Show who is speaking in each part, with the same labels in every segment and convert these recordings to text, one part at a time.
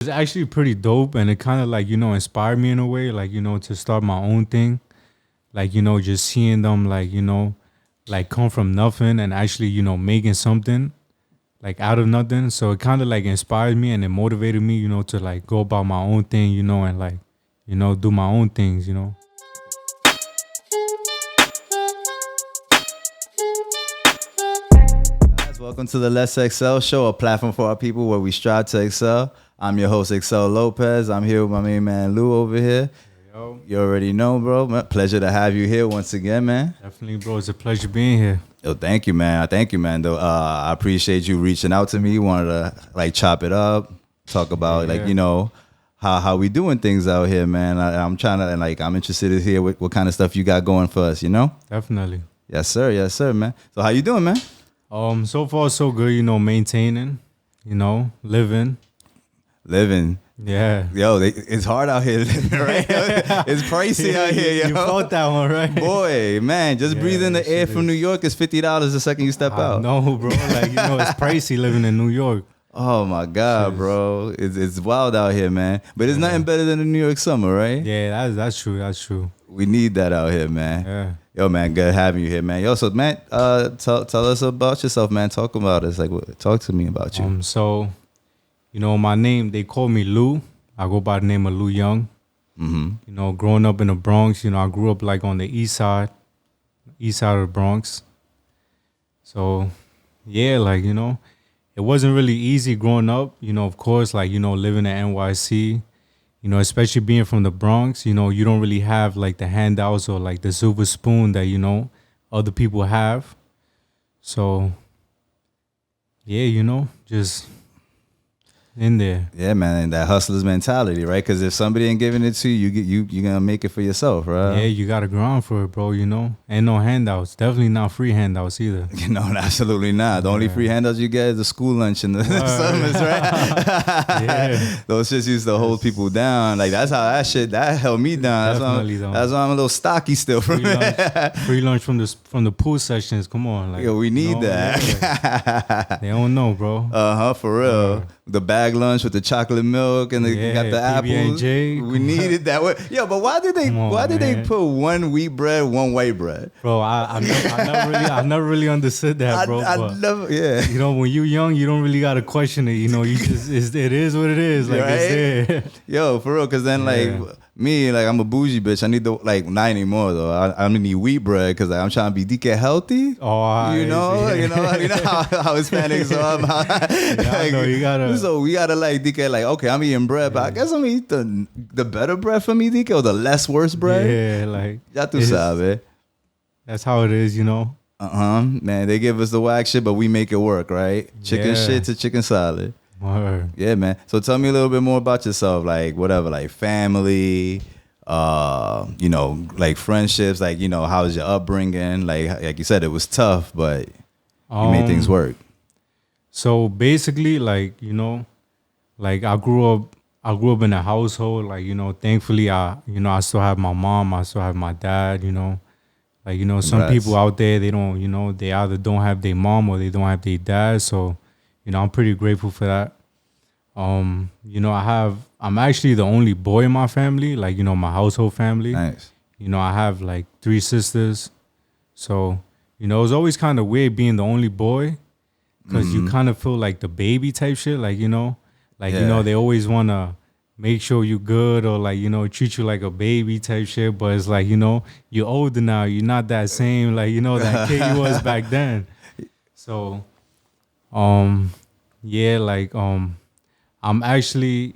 Speaker 1: It's actually pretty dope, and it kind of like inspired me in a way, like to start my own thing. Like just seeing them like like come from nothing and actually making something like out of nothing. So it kind of like inspired me and it motivated me, to like go about my own thing, and like do my own things.
Speaker 2: Guys, welcome to the Let's Excel Show, a platform for our people where we strive to excel. I'm your host, Excel Lopez. I'm here with my main man, Lou, over here.
Speaker 1: Yo,
Speaker 2: You already know, bro. Pleasure to have you here once again, man.
Speaker 1: definitely, bro. It's a pleasure being here.
Speaker 2: Yo, thank you, man. Thank you, man. Though, I appreciate you reaching out to me. You wanted to like chop it up, talk about
Speaker 1: Yeah.
Speaker 2: like how we doing things out here, man. I'm trying to like I'm interested to hear what kind of stuff you got going for us.
Speaker 1: Definitely.
Speaker 2: Yes, sir, man. So how you doing, man?
Speaker 1: So far so good, maintaining, living.
Speaker 2: Living.
Speaker 1: Yeah.
Speaker 2: Yo, it's hard out here living, right? It's pricey out here, yo.
Speaker 1: You felt that one, right?
Speaker 2: Boy, man, just
Speaker 1: Yeah,
Speaker 2: breathing the
Speaker 1: that
Speaker 2: air
Speaker 1: shit
Speaker 2: from
Speaker 1: is-
Speaker 2: New York is $50 the second you step out.
Speaker 1: No, bro. Like, it's pricey living in New York.
Speaker 2: Oh my God,
Speaker 1: Shit.
Speaker 2: bro. It's wild out here, man. But it's nothing better than the New York summer, right?
Speaker 1: Yeah, that's true. That's true.
Speaker 2: We need that out here, man.
Speaker 1: Yeah.
Speaker 2: Yo, man, good having you here, man. Yo, so man, tell us about yourself, man. Talk about us. Like, talk to me about you.
Speaker 1: So, my name, they call me Lou. I go by the name of Lou Yvng.
Speaker 2: Mm-hmm.
Speaker 1: Growing up in the Bronx, I grew up like on the east side of the Bronx. So, yeah, like, it wasn't really easy growing up, of course, like, living in NYC, especially being from the Bronx, you don't really have like the handouts or like the silver spoon that, other people have. So, yeah, just in there.
Speaker 2: Yeah, man, and that hustler's mentality, right? Because if somebody ain't giving it to you, you're gonna make it for yourself, right?
Speaker 1: Yeah, you got to grind for it, bro, Ain't no handouts. Definitely not free handouts either.
Speaker 2: No, absolutely not. The only free handouts you get is the school lunch in the summers, right?
Speaker 1: Yeah.
Speaker 2: Those shits used to hold people down. Like that's how that held me down.
Speaker 1: Definitely don't.
Speaker 2: That's why I'm a little stocky still from
Speaker 1: Free lunch from the pool sessions. Come on. Like,
Speaker 2: Yo, we need that.
Speaker 1: Yeah. They don't know, bro.
Speaker 2: For real. The bag lunch with the chocolate milk and you got the apples.
Speaker 1: PB&J.
Speaker 2: We needed that. Yo, but why did they put one wheat bread, one white bread?
Speaker 1: Bro, I never really understood that, bro.
Speaker 2: I never, yeah.
Speaker 1: When you young, you don't really gotta question it. You just it is what it is. Like
Speaker 2: Right?
Speaker 1: it's there.
Speaker 2: Yo, for real, because then like me, like I'm a bougie bitch. I need the not anymore though. I need wheat bread because like, I'm trying to be DK healthy.
Speaker 1: Oh,
Speaker 2: you know how Hispanics are.
Speaker 1: I know, you gotta.
Speaker 2: So we gotta like DK like okay, I'm eating bread, but I guess I'm eat the better bread for me, DK, or the less worse bread.
Speaker 1: Yeah, like
Speaker 2: Ya tu sabes.
Speaker 1: that's how it is,
Speaker 2: Man, they give us the whack shit, but we make it work, right? Chicken
Speaker 1: Yeah.
Speaker 2: shit to chicken salad.
Speaker 1: Word.
Speaker 2: Yeah, man. So tell me a little bit more about yourself, like whatever, like family, like friendships, like how's your upbringing? Like you said, it was tough, but you made things work.
Speaker 1: So basically, like like I grew up in a household, like thankfully I still have my mom, I still have my dad, like some
Speaker 2: Congrats.
Speaker 1: people out there they don't they either don't have their mom or they don't have their dad, so I'm pretty grateful for that. I'm actually the only boy in my family, like my household family.
Speaker 2: Nice.
Speaker 1: I have like 3 sisters, so it's always kind of weird being the only boy. Because you kind of feel like the baby type shit, like, they always want to make sure you good or like, treat you like a baby type shit. But it's like, you're older now. You're not that same, like, that kid you was back then. So, yeah, like, I'm actually,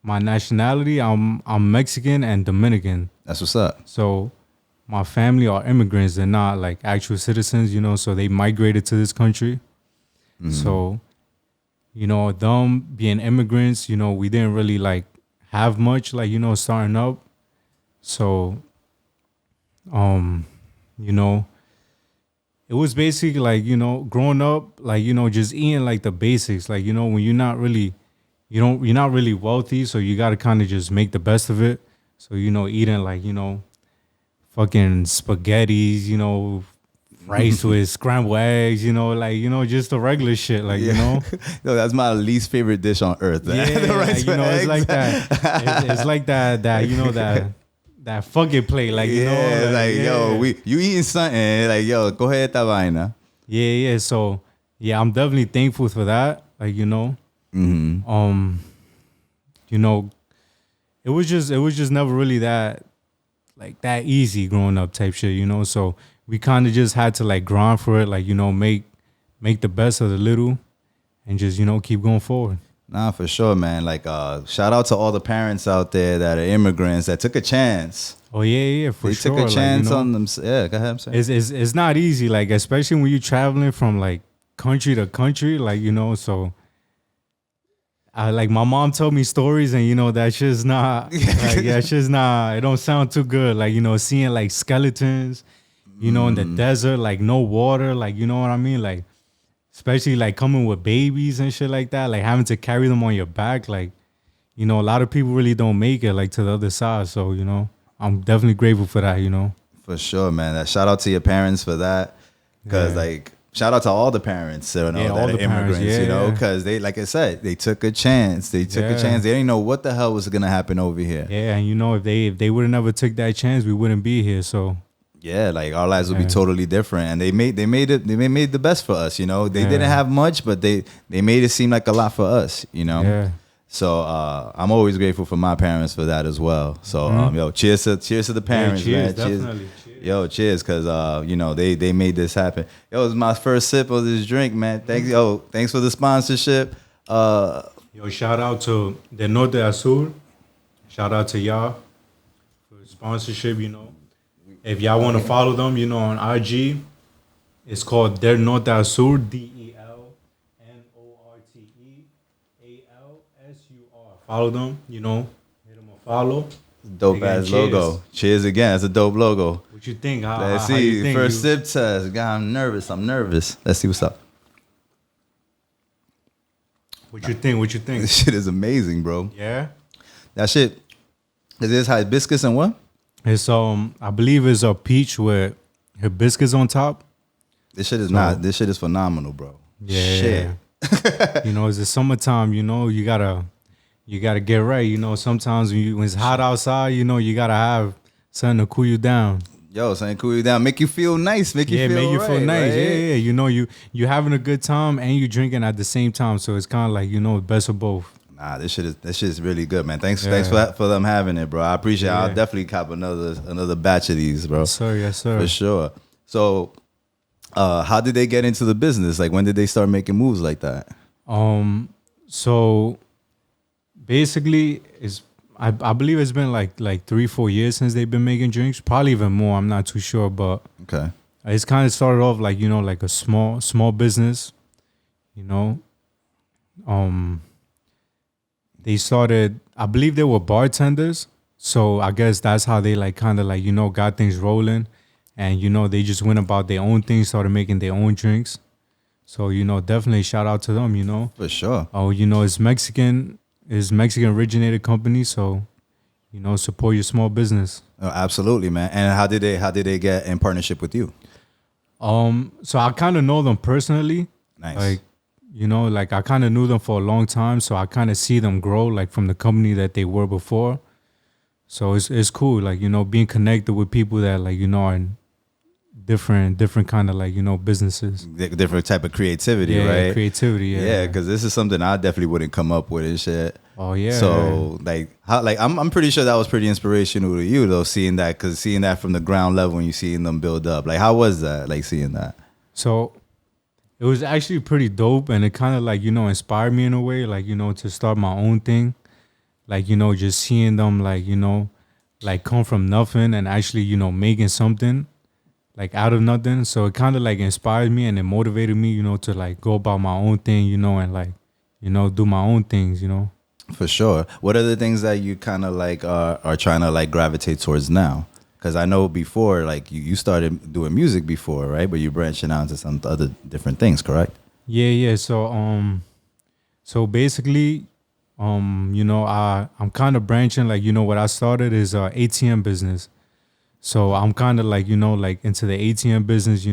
Speaker 1: my nationality, I'm Mexican and Dominican.
Speaker 2: That's what's up.
Speaker 1: So my family are immigrants. They're not like actual citizens, so they migrated to this country. So, them being immigrants, we didn't really like have much, like, starting up. So, it was basically like, growing up, like, just eating like the basics, like, when you're not really, you're not really wealthy. So you got to kind of just make the best of it. So, eating like, fucking spaghettis, rice with scrambled eggs, like, just the regular shit, like,
Speaker 2: No, that's my least favorite dish on earth. Man.
Speaker 1: Yeah,
Speaker 2: The rice
Speaker 1: like,
Speaker 2: with
Speaker 1: it's
Speaker 2: eggs.
Speaker 1: like that. It's like that fuck it plate, like,
Speaker 2: Yeah, like, yo, you eating something, like, yo, go ahead, esta vaina.
Speaker 1: Yeah. So, yeah, I'm definitely thankful for that. Like, you know, it was just never really that easy growing up type shit, So we kind of just had to like grind for it, like, make the best of the little and just, keep going forward.
Speaker 2: Nah, for sure, man. Like, shout out to all the parents out there that are immigrants that took a chance.
Speaker 1: Oh yeah, for
Speaker 2: they
Speaker 1: sure.
Speaker 2: They took a chance
Speaker 1: like,
Speaker 2: on them. Yeah, go ahead. I'm saying
Speaker 1: it's not easy, like, especially when you're traveling from like country to country, like, So, like, my mom told me stories, and that shit's not like, that shit's not. It don't sound too good, like, seeing like skeletons, in the desert, like no water, like, you know what I mean, like, especially like coming with babies and shit like that, like having to carry them on your back, like, a lot of people really don't make it like to the other side. So, I'm definitely grateful for that,
Speaker 2: For sure, man. Shout out to your parents for that, because like. Shout out to all the parents,
Speaker 1: all
Speaker 2: that are
Speaker 1: the
Speaker 2: immigrants,
Speaker 1: parents,
Speaker 2: because they, like I said, they took a chance. They took a chance. They didn't know what the hell was gonna happen over here.
Speaker 1: Yeah, and if they would have never took that chance, we wouldn't be here. So
Speaker 2: yeah, like our lives would be totally different, and they made the best for us. They didn't have much, but they made it seem like a lot for us.
Speaker 1: Yeah.
Speaker 2: So I'm always grateful for my parents for that as well. So yo, cheers to the parents,
Speaker 1: cheers,
Speaker 2: man.
Speaker 1: Definitely.
Speaker 2: Cheers. Yo, cheers, because they made this happen. Yo, it was my first sip of this drink, man. Thanks for the sponsorship.
Speaker 1: Yo, shout out to the Norte Azul. Shout out to y'all for sponsorship. If y'all want to follow them, on IG, it's called Del Norte Azul, DELNORTEALSUR. Follow them. Hit them a follow.
Speaker 2: Dope
Speaker 1: Again,
Speaker 2: ass logo. Cheers again. That's a dope logo.
Speaker 1: What you think?
Speaker 2: Let's see.
Speaker 1: How you think?
Speaker 2: First sip test. God, I'm nervous. Let's see what's up.
Speaker 1: What you think?
Speaker 2: This shit is amazing, bro.
Speaker 1: Yeah.
Speaker 2: That shit. Is this hibiscus and what?
Speaker 1: It's I believe it's a peach with hibiscus on top.
Speaker 2: This shit is This shit is phenomenal, bro.
Speaker 1: Yeah.
Speaker 2: Shit.
Speaker 1: It's the summertime. You gotta get right. Sometimes when it's hot outside, you gotta have something to cool you down.
Speaker 2: Yo, something cool you down, make you feel nice, make you feel
Speaker 1: nice.
Speaker 2: Right?
Speaker 1: Yeah. You having a good time and you drinking at the same time, so it's kind of like best of both.
Speaker 2: Nah, this shit is really good, man. Thanks for them having it, bro. I appreciate it. I'll definitely cop another batch of these, bro.
Speaker 1: Yes, sir.
Speaker 2: For sure. So, how did they get into the business? Like, when did they start making moves like that?
Speaker 1: So basically, I believe it's been like 3-4 years since they've been making drinks. Probably even more. I'm not too sure, but
Speaker 2: okay.
Speaker 1: It's kind of started off like like a small business. They started. I believe they were bartenders. So I guess that's how they got things rolling, and they just went about their own thing, started making their own drinks. So definitely shout out to them.
Speaker 2: For sure.
Speaker 1: Oh, it's Mexican. It's Mexican originated company, so support your small business.
Speaker 2: Oh, absolutely, man. And how did they get in partnership with you?
Speaker 1: So I kind of know them personally.
Speaker 2: Nice.
Speaker 1: Like I kind of knew them for a long time, so I kind of see them grow like from the company that they were before. So it's cool, like being connected with people that are in different kind of businesses.
Speaker 2: Different type of creativity, right?
Speaker 1: Creativity,
Speaker 2: yeah. Because this is something I definitely wouldn't come up with and shit.
Speaker 1: Oh yeah.
Speaker 2: So I'm pretty sure that was pretty inspirational to you though, seeing that from the ground level and you seeing them build up. Like, how was that? Like seeing that?
Speaker 1: So it was actually pretty dope, and it kind of inspired me in a way, to start my own thing. Just seeing them come from nothing and actually making something out of nothing. So it kind of inspired me and it motivated me, to go about my own thing, and do my own things,
Speaker 2: For sure. What are the things that you kind of are trying to gravitate towards now? Because I know before, you started doing music before, right? But you're branching out into some other different things, correct?
Speaker 1: Yeah. So basically, I'm kind of branching. What I started is ATM business. So I'm kind of into the ATM business,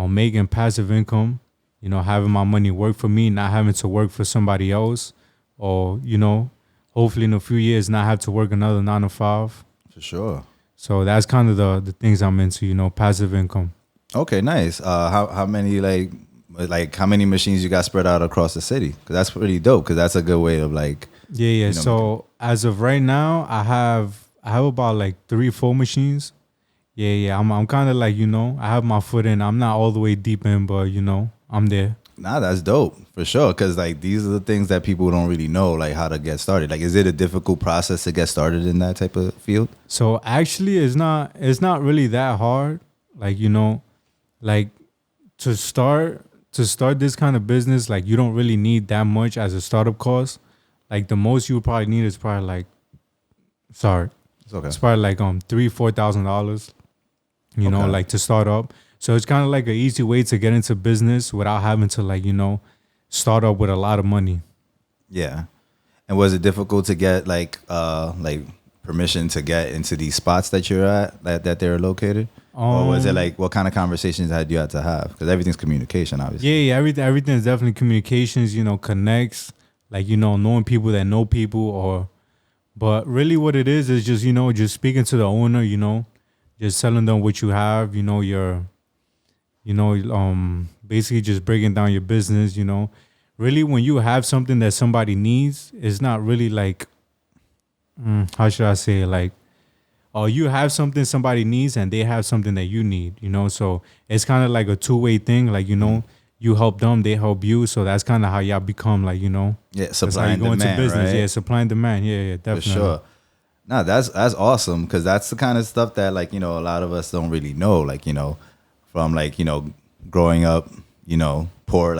Speaker 1: making passive income, having my money work for me, not having to work for somebody else, or hopefully in a few years not have to work another 9 to 5.
Speaker 2: For sure.
Speaker 1: So that's kind of the things I'm into, passive income.
Speaker 2: Okay, nice. How many how many machines you got spread out across the city? Because that's pretty dope. Because that's a good way of like.
Speaker 1: Yeah. So as of right now, I have about like 3-4 machines. Yeah. I'm kind of like I have my foot in. I'm not all the way deep in, but I'm there.
Speaker 2: Nah, that's dope for sure. Because like these are the things that people don't really know, like how to get started. Like, is it a difficult process to get started in that type of field?
Speaker 1: So actually, it's not really that hard. Like like to start this kind of business, like you don't really need that much as a startup cost. Like the most you would probably need is probably like, sorry,
Speaker 2: It's okay.
Speaker 1: it's probably like $3,000-$4,000.
Speaker 2: Okay.
Speaker 1: Like to start up. So it's kind of like an easy way to get into business without having to like start up with a lot of money.
Speaker 2: Yeah. And was it difficult to get like permission to get into these spots that you're at that they're located? Or was it like what kind of conversations had you had to have? Because everything's communication, obviously.
Speaker 1: Yeah, everything is definitely communications. Connects. Like knowing people that know people, but really what it is just just speaking to the owner. Just telling them what you have. Your basically just breaking down your business. Really when you have something that somebody needs, it's not really like how should I say it? Like, you have something somebody needs and they have something that you need, so it's kind of like a two-way thing. Like, you help them, they help you. So that's kind of how y'all become like,
Speaker 2: Yeah, supply and
Speaker 1: go into
Speaker 2: demand,
Speaker 1: business.
Speaker 2: right?
Speaker 1: Yeah, supply and demand. Yeah, definitely.
Speaker 2: For sure. No, that's awesome because that's the kind of stuff that like a lot of us don't really know. Like from like growing up, poor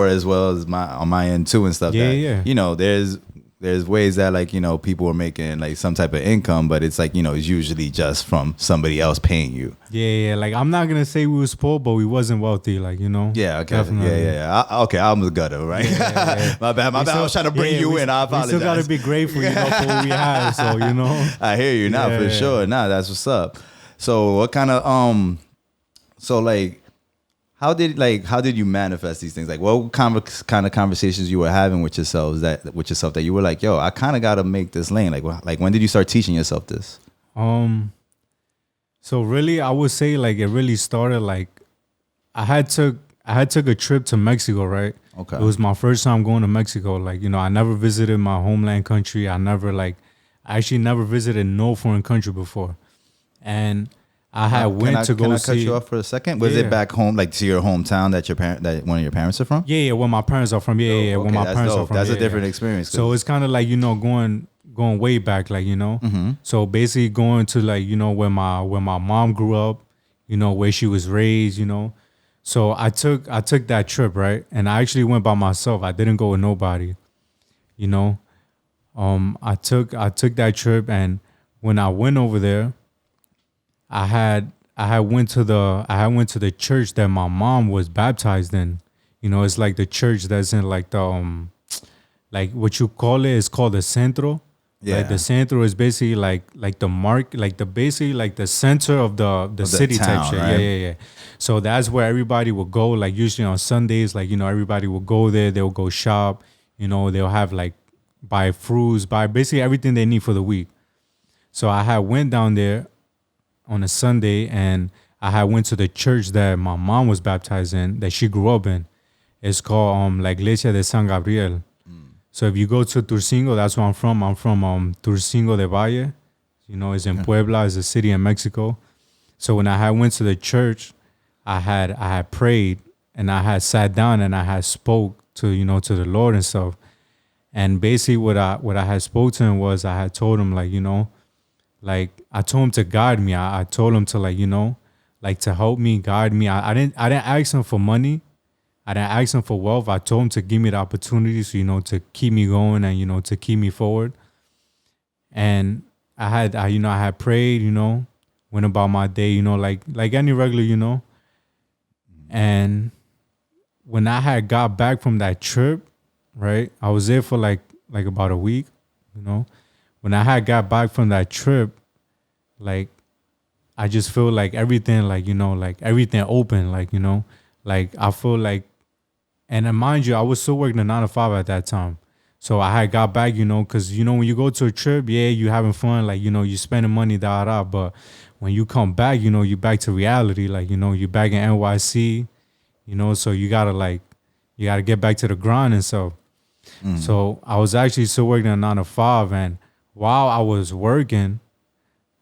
Speaker 2: as well as on my end too and stuff.
Speaker 1: Yeah.
Speaker 2: There's ways that like people are making like some type of income, but it's like it's usually just from somebody else paying you.
Speaker 1: Yeah. Like I'm not gonna say we was poor, but we wasn't wealthy. Like
Speaker 2: Yeah. Okay.
Speaker 1: Definitely.
Speaker 2: Yeah. Okay. I'm the gutter, right?
Speaker 1: Yeah.
Speaker 2: My bad. I was trying to bring you in. I apologize.
Speaker 1: We still gotta be grateful, for what we have. So
Speaker 2: I hear you now for sure. Nah, that's what's up. So what kind of so like. How did you manifest these things? Like, what kind of conversations you were having with yourself that you were like, yo, I kind of got to make this lane. Like, when did you start teaching yourself this?
Speaker 1: So really, I would say like it really started like I had took a trip to Mexico, right?
Speaker 2: Okay.
Speaker 1: It was my first time going to Mexico. Like I never visited my homeland country. I actually never visited no foreign country before, and I had went to go
Speaker 2: Can I
Speaker 1: see.
Speaker 2: cut you off for a second? Was it back home, like to your hometown that one of your parents are from?
Speaker 1: Yeah, where my parents are from. Yeah, where my parents are from.
Speaker 2: That's a different experience.
Speaker 1: So it's kind of like going way back, like
Speaker 2: Mm-hmm.
Speaker 1: So basically going to like where my mom grew up, where she was raised, So I took that trip, right, and I actually went by myself. I didn't go with nobody, I took that trip, and when I went over there, I had went to the church that my mom was baptized in. It's like the church that's in like the like what you call it is called the centro.
Speaker 2: Yeah.
Speaker 1: Like the centro is basically like the mark, like the basically like the center of the city
Speaker 2: town,
Speaker 1: type shit.
Speaker 2: right?
Speaker 1: Yeah. So that's where everybody would go. Like usually on Sundays, like everybody would go there. They'll go shop. They'll have like buy fruits, buy basically everything they need for the week. So I had went down there on a Sunday, and I had went to the church that my mom was baptized in, that she grew up in. It's called La Iglesia de San Gabriel. So if you go to Turcingo, that's where I'm from. I'm from Turcingo de Valle. It's in Puebla. It's a city in Mexico. So when I had went to the church, I had prayed, and I had sat down, and I had spoke to the Lord and stuff. And basically what I had spoke to him was I had told him like I told him to guide me. I told him to like to help me, guide me. I didn't ask him for money. I didn't ask him for wealth. I told him to give me the opportunities, to keep me going and to keep me forward. And I had prayed, went about my day, like any regular, And when I had got back from that trip, right, I was there for like about a week, When I had got back from that trip, like I just feel like everything, like everything open, like like I feel like, and then mind you, I was still working a 9 to 5 at that time. So I had got back, because when you go to a trip, yeah, you having fun, like you spending money, da da. But when you come back, you back to reality, like you back in NYC, so you gotta get back to the grind and stuff. So I was actually still working a 9 to 5, and while I was working,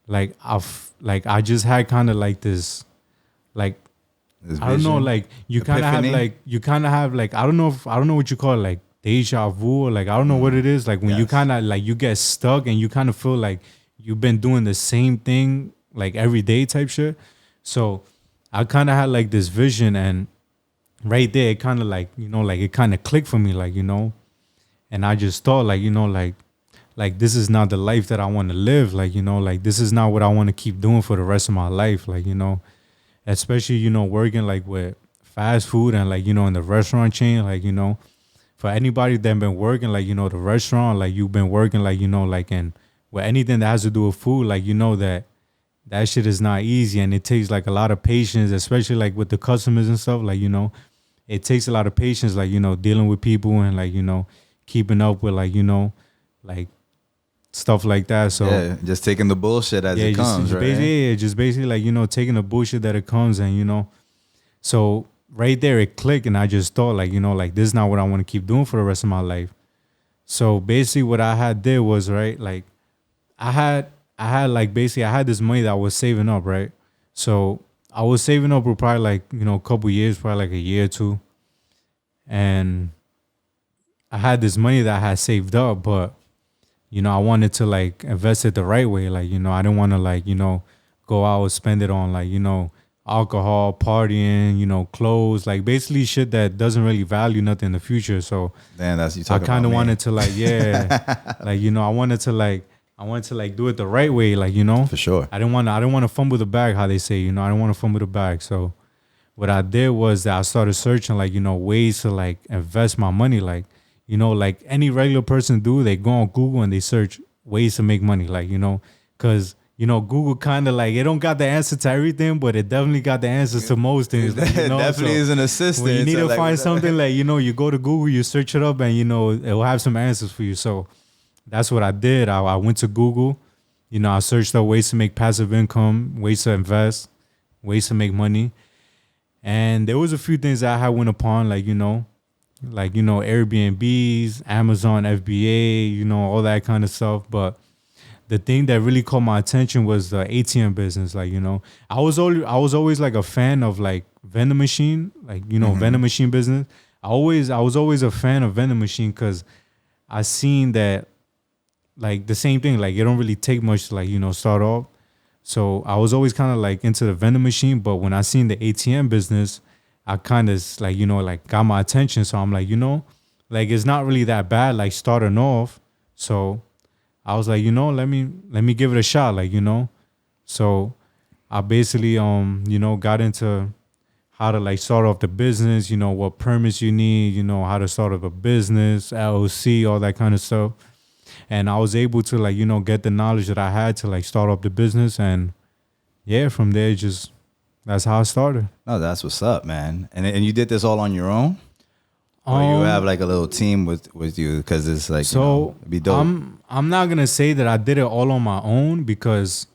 Speaker 1: like I just had kind of like this, like
Speaker 2: This
Speaker 1: I don't know,
Speaker 2: vision,
Speaker 1: like you kind of have like I don't know what you call it, like deja vu, or like I don't know what it is, like when you
Speaker 2: Yes.
Speaker 1: kind of like you get stuck and you kind of feel like you've been doing the same thing like every day type shit. So I kind of had like this vision, and right there it kind of like like it kind of clicked for me, like and I just thought like this is not the life that I want to live, like like this is not what I want to keep doing for the rest of my life, like especially working like with fast food and like in the restaurant chain, like for anybody that been working like the restaurant, like you've been working like like in with anything that has to do with food, like that shit is not easy, and it takes like a lot of patience, especially like with the customers and stuff, like it takes a lot of patience, like dealing with people and like keeping up with like stuff like that. So
Speaker 2: yeah, just taking the bullshit as
Speaker 1: yeah,
Speaker 2: it
Speaker 1: just,
Speaker 2: comes,
Speaker 1: just
Speaker 2: right?
Speaker 1: basically, just basically like taking the bullshit that it comes, and so right there it clicked, and I just thought like like this is not what I want to keep doing for the rest of my life. So basically, what I had did was right, like I had like basically I had this money that I was saving up, right? So I was saving up for probably like a couple years, probably like a year or two, and I had this money that I had saved up, but I wanted to like invest it the right way. Like, I didn't want to like, go out and spend it on like, alcohol, partying, clothes, like basically shit that doesn't really value nothing in the future. So
Speaker 2: Damn, that's you
Speaker 1: I
Speaker 2: talking
Speaker 1: kind
Speaker 2: about
Speaker 1: of
Speaker 2: me.
Speaker 1: wanted to like, yeah, like, I wanted to like do it the right way. Like,
Speaker 2: For sure.
Speaker 1: I didn't want to fumble the bag, how they say, I didn't want to fumble the bag. So what I did was that I started searching like, ways to like invest my money. Like, like any regular person do, they go on Google and they search ways to make money. Like, cause Google kind of like, it don't got the answer to everything, but it definitely got the answers to most things. Like,
Speaker 2: It definitely
Speaker 1: so
Speaker 2: is an assistant.
Speaker 1: when you need
Speaker 2: so,
Speaker 1: to
Speaker 2: like,
Speaker 1: find something like, you go to Google, you search it up and, it will have some answers for you. So that's what I did. I went to Google, I searched up ways to make passive income, ways to invest, ways to make money. And there was a few things that I had went upon, like, Airbnbs, Amazon FBA, all that kind of stuff. But the thing that really caught my attention was the ATM business. Like, I was always like a fan of like vending machine, like, vending machine business. I was always a fan of vending machine because I seen that like the same thing, like it don't really take much to like, start off. So I was always kind of like into the vending machine, but when I seen the ATM business, I kind of like, like got my attention. So I'm like, like it's not really that bad, like starting off. So I was like, let me give it a shot, like, So I basically, got into how to like start off the business, what permits you need, how to start up a business, LLC, all that kind of stuff. And I was able to like, get the knowledge that I had to like start up the business. And yeah, from there, just that's how I started.
Speaker 2: no, that's what's up, man. And you did this all on your own, or you have like a little team with you? Because it's like
Speaker 1: So
Speaker 2: it'd be dope.
Speaker 1: I'm not gonna say that I did it all on my own, because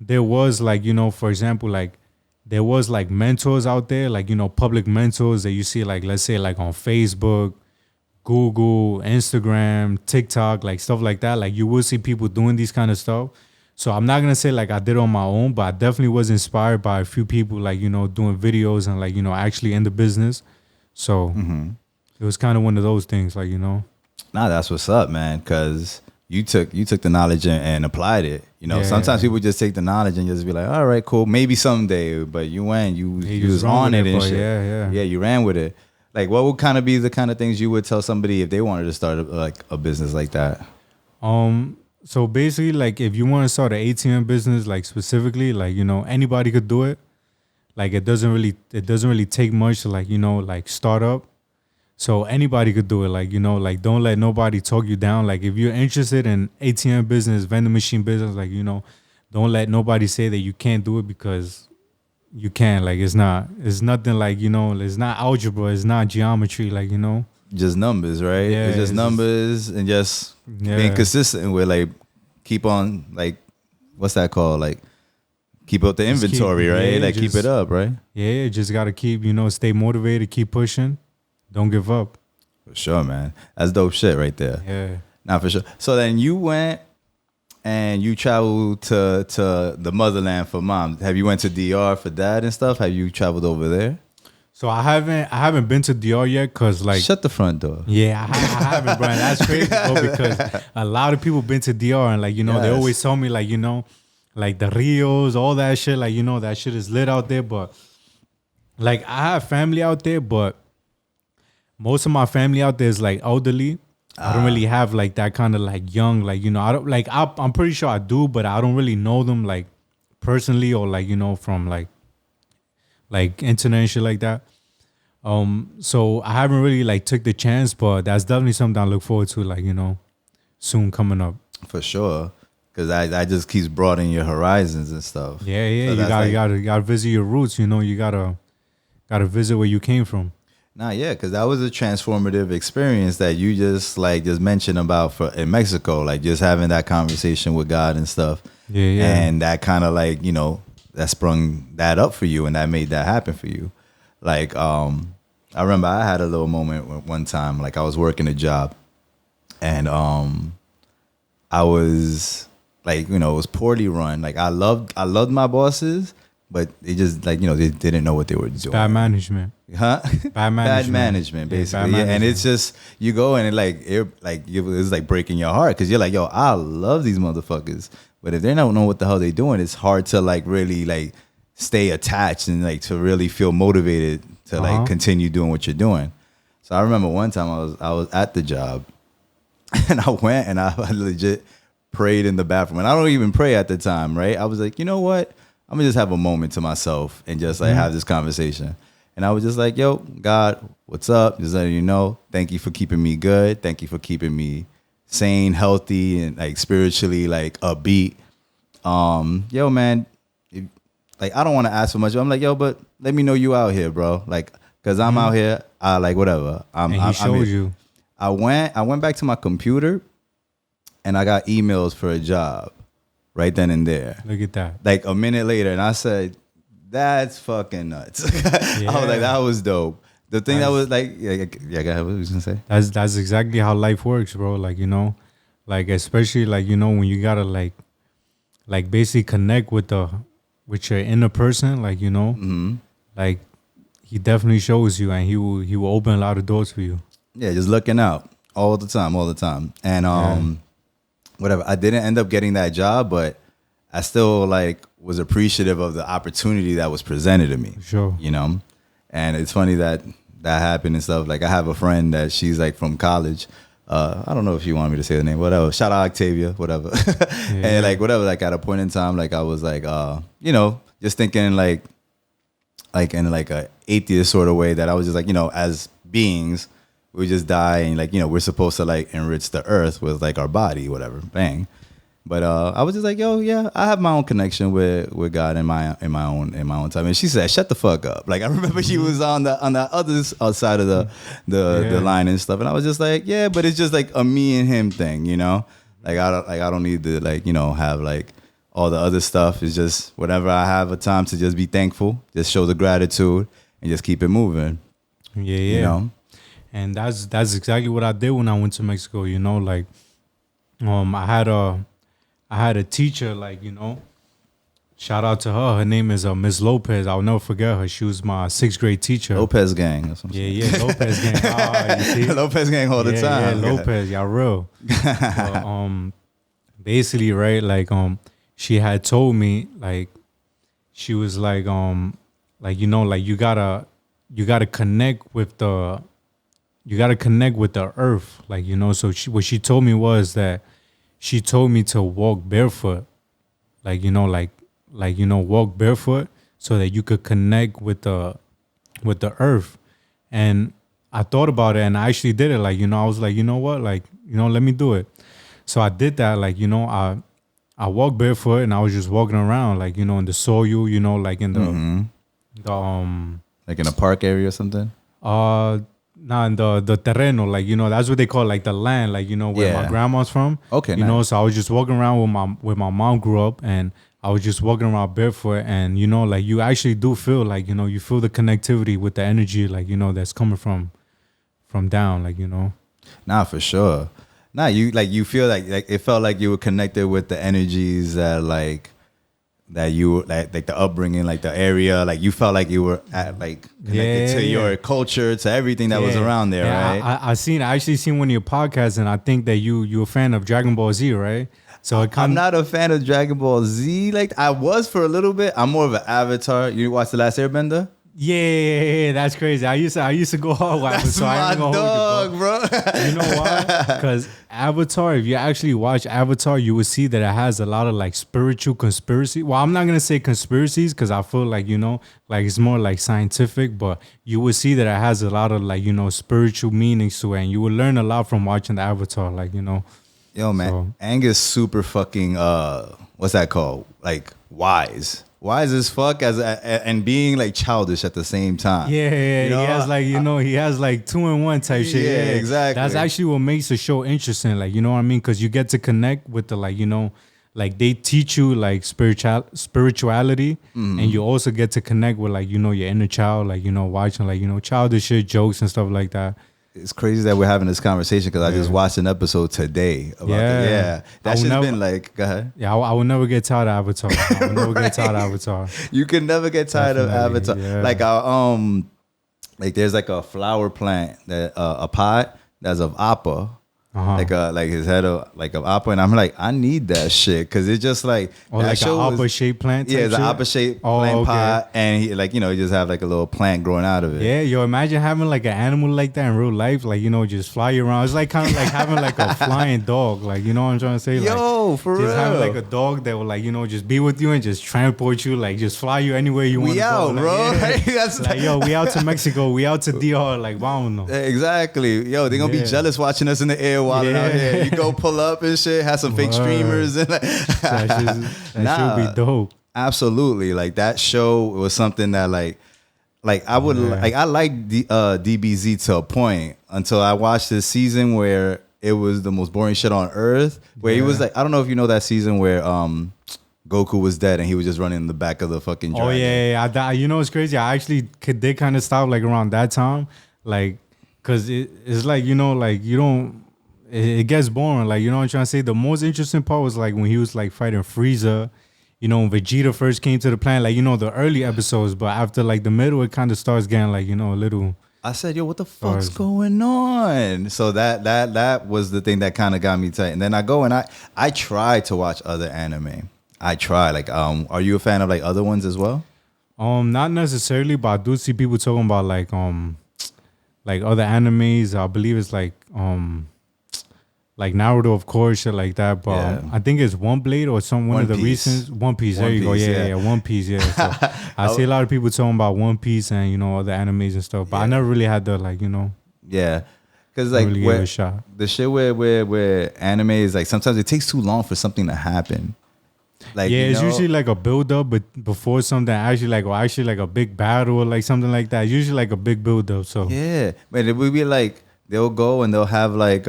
Speaker 1: there was like, for example, like there was like mentors out there, like, public mentors that you see, like, let's say like on Facebook, Google, Instagram, TikTok, like stuff like that. Like you will see people doing these kind of stuff. So I'm not gonna say like I did it on my own, but I definitely was inspired by a few people, like, doing videos and like, actually in the business. So it was kind of one of those things, like,
Speaker 2: Nah, that's what's up, man. Because you took the knowledge and applied it.
Speaker 1: Yeah.
Speaker 2: Sometimes people just take the knowledge and just be like, all right, cool, maybe someday. But you went, you was
Speaker 1: run
Speaker 2: on
Speaker 1: with
Speaker 2: it and
Speaker 1: but
Speaker 2: shit.
Speaker 1: Yeah.
Speaker 2: You ran with it. Like, what would kind of be the kind of things you would tell somebody if they wanted to start a business like that?
Speaker 1: So basically, like if you want to start an ATM business, like specifically, like, anybody could do it. Like it doesn't really take much to like, like start up. So anybody could do it. Like, like don't let nobody talk you down. Like if you're interested in ATM business, vending machine business, like, don't let nobody say that you can't do it, because you can't. Like it's nothing like, it's not algebra, it's not geometry, like,
Speaker 2: Just numbers, right?
Speaker 1: Yeah,
Speaker 2: It's just
Speaker 1: it's just,
Speaker 2: numbers and just being
Speaker 1: yeah.
Speaker 2: consistent with like keep on like what's that called? Like keep up the
Speaker 1: Just keep,
Speaker 2: inventory, right?
Speaker 1: yeah,
Speaker 2: Like keep it
Speaker 1: just
Speaker 2: up, right?
Speaker 1: yeah, just gotta keep, stay motivated, keep pushing, don't give up.
Speaker 2: For sure, man. That's dope shit right there.
Speaker 1: Yeah.
Speaker 2: Nah, for sure. So then you went and you traveled to the motherland for mom. Have you went to DR for dad and stuff? Have you traveled over there?
Speaker 1: So I haven't been to DR yet, cause like
Speaker 2: Shut the front door.
Speaker 1: yeah, I haven't, bro. That's crazy, bro, because a lot of people been to DR and like they
Speaker 2: Yes.
Speaker 1: always tell me like like the Rios, all that shit, like that shit is lit out there, but like I have family out there, but most of my family out there is like elderly. I don't really have like that kind of like young, like I don't like I'm pretty sure I do, but I don't really know them like personally or like from like internet and shit like that. So I haven't really like took the chance, but that's definitely something I look forward to, like soon coming up.
Speaker 2: For sure. Cause I just keeps broadening your horizons and stuff.
Speaker 1: Yeah, yeah,
Speaker 2: So
Speaker 1: you
Speaker 2: that's
Speaker 1: gotta,
Speaker 2: like-
Speaker 1: you gotta, you gotta visit your roots. You gotta visit where you came from.
Speaker 2: Nah, yeah, because that was a transformative experience that you just mentioned about for in Mexico, like just having that conversation with God and stuff.
Speaker 1: Yeah, yeah.
Speaker 2: And that kind of like, that sprung that up for you and that made that happen for you. Like, I remember I had a little moment one time, like I was working a job and I was like, it was poorly run. Like I loved my bosses, but they just like, they didn't know what they were doing.
Speaker 1: Bad management.
Speaker 2: Huh?
Speaker 1: Bad management.
Speaker 2: Bad management,
Speaker 1: Yeah, bad
Speaker 2: basically. Yeah, and
Speaker 1: management.
Speaker 2: it's just you go and it's like breaking your heart because you're like, yo, I love these motherfuckers, but if they don't know what the hell they're doing, it's hard to like really like stay attached and like to really feel motivated to like continue doing what you're doing. So I remember one time I was at the job, and I went and I legit prayed in the bathroom, and I don't even pray at the time, right? I was like, you know what? I'm gonna just have a moment to myself and just like have this conversation. And I was just like, yo, God, what's up? Just letting you know, thank you for keeping me good. Thank you for keeping me sane, healthy, and like spiritually like upbeat. Yo, man, like I don't want to ask for much. But I'm like, yo, but let me know you out here, bro. Like, cause I'm out here. I like whatever.
Speaker 1: And he showed you.
Speaker 2: I went back to my computer, and I got emails for a job right then and there.
Speaker 1: Look at that.
Speaker 2: Like a minute later, and I said, that's fucking nuts. I was like, that was dope. The thing that was like, yeah, go ahead, what was you gonna say?
Speaker 1: That's exactly how life works, bro. Like like especially like when you gotta like basically connect with your inner person, like like he definitely shows you, and he will open a lot of doors for you.
Speaker 2: Yeah, just looking out all the time. And whatever. I didn't end up getting that job, but I still like was appreciative of the opportunity that was presented to me.
Speaker 1: Sure.
Speaker 2: And it's funny that happened and stuff. Like I have a friend that she's like from college. I don't know if you want me to say the name, whatever. Shout out Octavia, whatever. And like whatever, like at a point in time, like I was like, just thinking like in like a atheist sort of way that I was just like, as beings, we just die and like, we're supposed to like enrich the earth with like our body, whatever, bang. But I was just like, yo, yeah, I have my own connection with God in my own time. And she said, shut the fuck up. Like I remember she was on the other side of the line and stuff. And I was just like, yeah, but it's just like a me and him thing, Like I don't need to like, have like all the other stuff. It's just whenever I have a time to just be thankful, just show the gratitude and just keep it moving.
Speaker 1: Yeah. And that's exactly what I did when I went to Mexico, like I had a teacher, like, shout out to her. Her name is Miss Lopez. I'll never forget her. She was my 6th grade teacher.
Speaker 2: Lopez gang. That's what I'm
Speaker 1: Yeah, Lopez gang. You see?
Speaker 2: Lopez gang all the time.
Speaker 1: Yeah, Lopez, y'all real. But, basically, right, like, she had told me, like, she was like, like, like you gotta connect with the earth, like, so what she told me was that she told me to walk barefoot, like, walk barefoot so that you could connect with the earth. And I thought about it and I actually did it. Like, I was like, you know what? Like, let me do it. So I did that. Like, I walked barefoot and I was just walking around, like, in the soil, like in the, The
Speaker 2: Like in a park area or something?
Speaker 1: uh nah, the terreno, like, you know, that's what they call, like, the land, like, you know, where my
Speaker 2: Yeah.
Speaker 1: grandma's from.
Speaker 2: Okay,
Speaker 1: You know,
Speaker 2: nice.
Speaker 1: so I was just walking around with my mom grew up, and I was just walking around barefoot, and, you know, like, you actually do feel like, you know, you feel the connectivity with the energy, like, you know, that's coming from down, like, you know.
Speaker 2: Nah, for sure. Nah, you feel like it felt like you were connected with the energies that that you were like the upbringing, like the area, like you felt like you were like connected to your culture, to everything that was around there, right?
Speaker 1: I actually seen one of your podcasts, and I think that you're a fan of Dragon Ball Z, right? So it
Speaker 2: I'm
Speaker 1: kind
Speaker 2: not a fan of Dragon Ball Z. Like I was for a little bit. I'm more of an Avatar. You watch The Last Airbender?
Speaker 1: yeah, that's crazy. I used to go hard with
Speaker 2: That's
Speaker 1: Avatar. I
Speaker 2: my
Speaker 1: ain't gonna hold
Speaker 2: dog,
Speaker 1: you,
Speaker 2: bro.
Speaker 1: you know why? Because Avatar, if you actually watch Avatar, you will see that it has a lot of like spiritual conspiracy. Well, I'm not gonna say conspiracies because I feel like, you know, like it's more like scientific, but you will see that it has a lot of like, you know, spiritual meanings to it, and you will learn a lot from watching the Avatar, like, you know.
Speaker 2: Yo, man,
Speaker 1: So
Speaker 2: Aang is super fucking what's that called? Like wise as fuck and being like childish at the same time.
Speaker 1: yeah,
Speaker 2: You know?
Speaker 1: he has like, you know, he has like 2-in-1 type shit.
Speaker 2: Yeah,
Speaker 1: Yeah,
Speaker 2: exactly.
Speaker 1: That's actually what makes the show interesting. Like, you know what I mean? Because you get to connect with the, like, you know, like they teach you like spirituality,
Speaker 2: Mm-hmm.
Speaker 1: and you also get to connect with, like, you know, your inner child, like, you know, watching like, you know, childish shit, jokes and stuff like that.
Speaker 2: It's crazy that we're having this conversation because I just
Speaker 1: Yeah.
Speaker 2: watched an episode today about that.
Speaker 1: Yeah.
Speaker 2: Yeah,
Speaker 1: I
Speaker 2: that
Speaker 1: will
Speaker 2: shit's
Speaker 1: never-
Speaker 2: been like, go ahead.
Speaker 1: Yeah, I will never get tired of Avatar. I will never get tired of Avatar.
Speaker 2: You can never get tired of
Speaker 1: Definitely,
Speaker 2: Avatar.
Speaker 1: yeah.
Speaker 2: Like there's like a flower plant that a pot that's of appa.
Speaker 1: Uh-huh.
Speaker 2: Like his head of like of appa, and I'm like, I need that shit because it's just like
Speaker 1: Or
Speaker 2: that
Speaker 1: like
Speaker 2: show
Speaker 1: an
Speaker 2: was-
Speaker 1: Abba shaped plant.
Speaker 2: Yeah,
Speaker 1: type
Speaker 2: it's an
Speaker 1: shit?
Speaker 2: appa shaped
Speaker 1: Oh,
Speaker 2: plant
Speaker 1: okay.
Speaker 2: pot, and he like you just have like a little plant growing out of it.
Speaker 1: Yeah, yo, imagine having like an animal like that in real life, like, you know, just fly around. It's like kind of like having like a flying dog, like, you know what I'm trying to say?
Speaker 2: Yo,
Speaker 1: like,
Speaker 2: for
Speaker 1: just
Speaker 2: real.
Speaker 1: having like a dog that will, like, you know, just be with you and just transport you, like just fly you anywhere you want
Speaker 2: We
Speaker 1: to go.
Speaker 2: out,
Speaker 1: Like,
Speaker 2: bro.
Speaker 1: yeah.
Speaker 2: Right? That's
Speaker 1: Like, yo, we out to Mexico, we out to DR, like, I don't know.
Speaker 2: Exactly. Yo, they're gonna be
Speaker 1: Yeah.
Speaker 2: jealous watching us in the air while out
Speaker 1: Yeah.
Speaker 2: here. You go pull up and shit, have some fake
Speaker 1: Word.
Speaker 2: streamers and like
Speaker 1: That
Speaker 2: Nah.
Speaker 1: should be dope.
Speaker 2: Absolutely. Like that show was something that like I would like I like DBZ to a point until I watched this season where it was the most boring shit on earth. Where he was like, I don't know if you know that season where Goku was dead and he was just running in the back of the fucking dragon.
Speaker 1: Oh yeah. You know, it's crazy. I actually did kind of stop like around that time, like, cause it's like, you know, like you don't. It gets boring. Like, you know what I'm trying to say. The most interesting part was like when he was like fighting Frieza. You know, when Vegeta first came to the planet, like, you know, the early episodes, but after like the middle, it kind of starts getting like, you know, a little.
Speaker 2: I said, yo, what the fuck's going on? So that was the thing that kind of got me tight. And then I go and I try to watch other anime. I try. Like, are you a fan of like other ones as well?
Speaker 1: Not necessarily, but I do see people talking about like other animes. I believe it's like Naruto, of course, shit like that. But
Speaker 2: Yeah.
Speaker 1: I think it's One Blade or one
Speaker 2: One
Speaker 1: of the
Speaker 2: Piece.
Speaker 1: recent One Piece. There
Speaker 2: One
Speaker 1: you go.
Speaker 2: Piece,
Speaker 1: Yeah,
Speaker 2: yeah.
Speaker 1: One Piece. Yeah. So I see a lot of people talking about One Piece and, you know, other animes and stuff. But I
Speaker 2: Yeah.
Speaker 1: never really had the, like, you know,
Speaker 2: Yeah. Because like
Speaker 1: really give it a shot.
Speaker 2: the shit where anime is like sometimes it takes too long for something to happen. Like,
Speaker 1: Yeah,
Speaker 2: you
Speaker 1: it's
Speaker 2: know,
Speaker 1: usually like a build up, but before something actually like a big battle or like something like that. Usually like a big build up. So
Speaker 2: yeah. But it would be like they'll go and they'll have like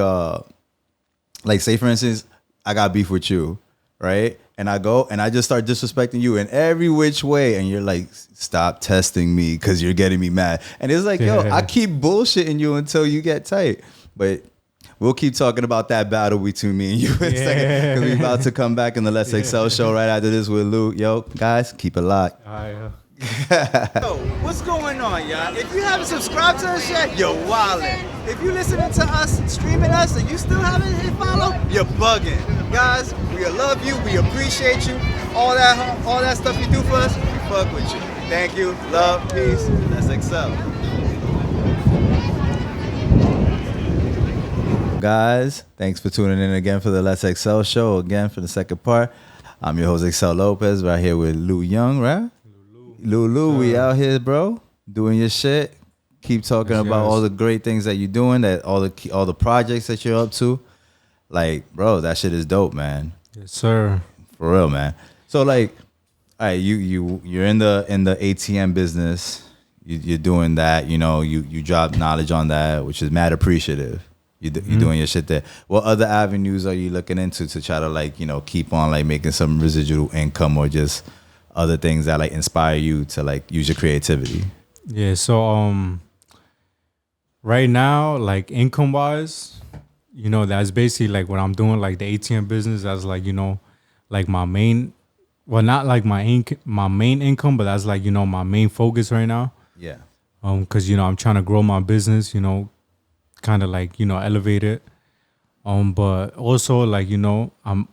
Speaker 2: say for instance, I got beef with you, right? And I go and I just start disrespecting you in every which way, and you're like, stop testing me because you're getting me mad. And it's like, yo,
Speaker 1: Yeah.
Speaker 2: I keep bullshitting you until you get tight. But we'll keep talking about that battle between me and you in a second. Because we're about to come back in the Let's Excel show right after this with Lou. Yo, guys, keep it locked.
Speaker 3: Yo, what's going on, y'all? If you haven't subscribed to us yet, you're wildin'. If you listening to us, streaming us, and you still haven't hit follow, you're bugging. Guys, we love you, we appreciate you. All that stuff you do for us, we fuck with you. Thank you, love, peace, let's excel.
Speaker 2: Guys, thanks for tuning in again for the Let's Excel show. Again for the second part. I'm your host, Excel Lopez, right here with Lou Yvng, right? Lulu, we out here, bro, doing your shit. Keep talking
Speaker 1: Yes,
Speaker 2: about
Speaker 1: yes.
Speaker 2: all the great things that you're doing, that all the projects that you're up to. Like, bro, that shit is dope, man.
Speaker 1: yes, sir.
Speaker 2: For real, man. So, like, All right, you're in the ATM business. You're doing that. You know, you drop knowledge on that, which is mad appreciative. You're doing your shit there. What other avenues are you looking into to try to like, you know, keep on like making some residual income, or just other things that like inspire you to like use your creativity?
Speaker 1: Yeah. So right now, like income wise, you know, that's basically like what I'm doing, like the ATM business. That's like, you know, like my main, well, not like my main income, but that's like, you know, my main focus right now.
Speaker 2: Yeah.
Speaker 1: Cause you know, I'm trying to grow my business, you know, kind of like, you know, elevate it. But also like, you know, I'm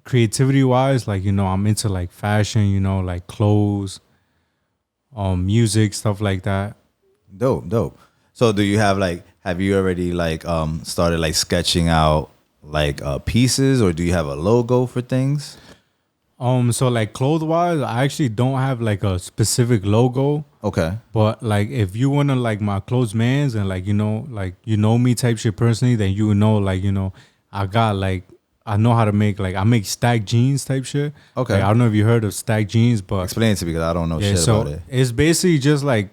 Speaker 1: creativity wise, like, you know, I'm into like fashion, you know, like clothes, music, stuff like that.
Speaker 2: Dope. So do you have you already like started like sketching out like pieces, or do you have a logo for things?
Speaker 1: So like clothes wise, I actually don't have like a specific logo.
Speaker 2: Okay.
Speaker 1: But like if you wanna like my close mans and like you know me type shit personally, then you know like, you know, I know how to make, like I make stack jeans type shit.
Speaker 2: Okay.
Speaker 1: Like, I don't know if you heard of stack jeans, but
Speaker 2: Explain it to me because I don't know
Speaker 1: yeah,
Speaker 2: shit
Speaker 1: so
Speaker 2: about it.
Speaker 1: it's basically just like,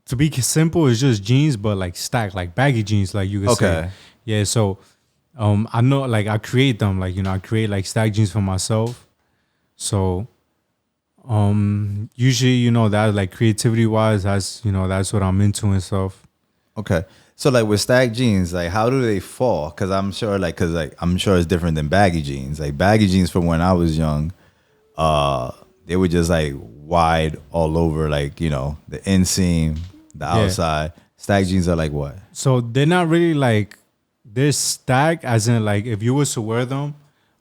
Speaker 1: to be simple, it's just jeans but like stacked, like baggy jeans, like you could say.
Speaker 2: Okay.
Speaker 1: Yeah, so I know like I create them, like, you know, I create like stack jeans for myself. So usually, you know, that like creativity wise, that's, you know, that's what I'm into and stuff.
Speaker 2: Okay. So like with stack jeans, like how do they fall? Because I'm sure I'm sure it's different than baggy jeans. Like baggy jeans from when I was young, they were just like wide all over, like, you know, the inseam, the outside. Stack jeans are like what?
Speaker 1: So they're not really like, they're stacked as in like if you was to wear them,